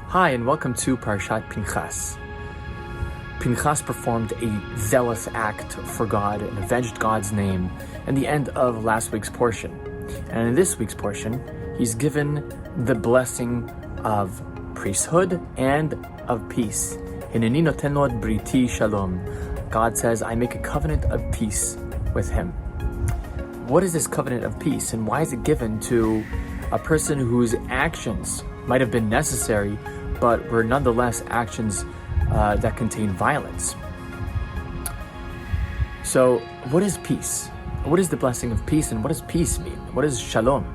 Hi, and welcome to Parshat Pinchas. Pinchas performed a zealous act for God and avenged God's name in the end of last week's portion. And in this week's portion, he's given the blessing of priesthood and of peace. Hineni noten lo et briti shalom. God says, I make a covenant of peace with him. What is this covenant of peace, and why is it given to a person whose actions might have been necessary, but were nonetheless actions that contain violence? So what is peace? What is the blessing of peace, and what does peace mean? What is shalom?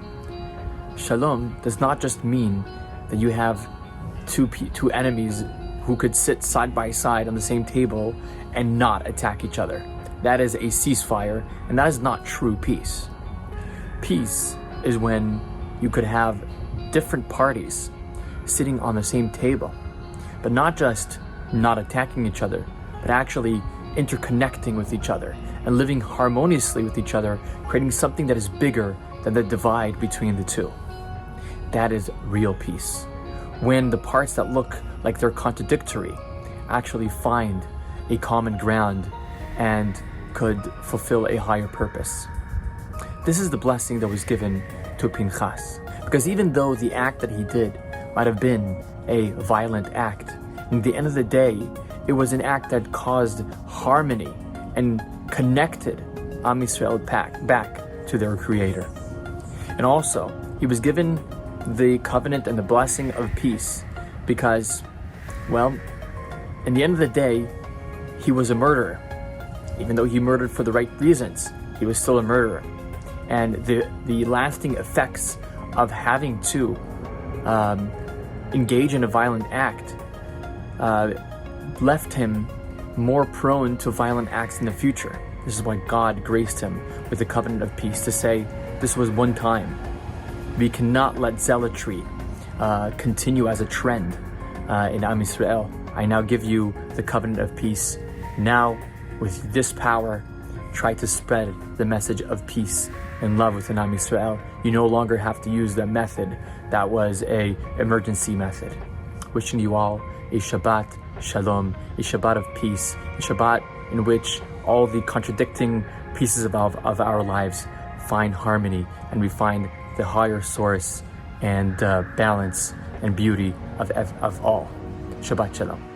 Shalom does not just mean that you have two enemies who could sit side by side on the same table and not attack each other. That is a ceasefire, and that is not true peace. Peace is when you could have different parties sitting on the same table, but not just not attacking each other, but actually interconnecting with each other and living harmoniously with each other, creating something that is bigger than the divide between the two. That is real peace. When the parts that look like they're contradictory actually find a common ground and could fulfill a higher purpose. This is the blessing that was given to Pinchas, because even though the act that he did might have been a violent act, in the end of the day, it was an act that caused harmony and connected Am Yisrael back to their Creator. And also, he was given the covenant and the blessing of peace because, well, in the end of the day, he was a murderer. Even though he murdered for the right reasons, he was still a murderer. And the lasting effects of having to engage in a violent act left him more prone to violent acts in the future. This is why God graced him with the covenant of peace to say, this was one time. We cannot let zealotry continue as a trend in Am Yisrael. I now give you the covenant of peace. Now, with this power, try to spread the message of peace and love within Am Yisrael. You no longer have to use the method that was a emergency method. Wishing you all a Shabbat Shalom, a Shabbat of peace, a Shabbat in which all the contradicting pieces of our lives find harmony, and we find the higher source and balance and beauty of all. Shabbat Shalom.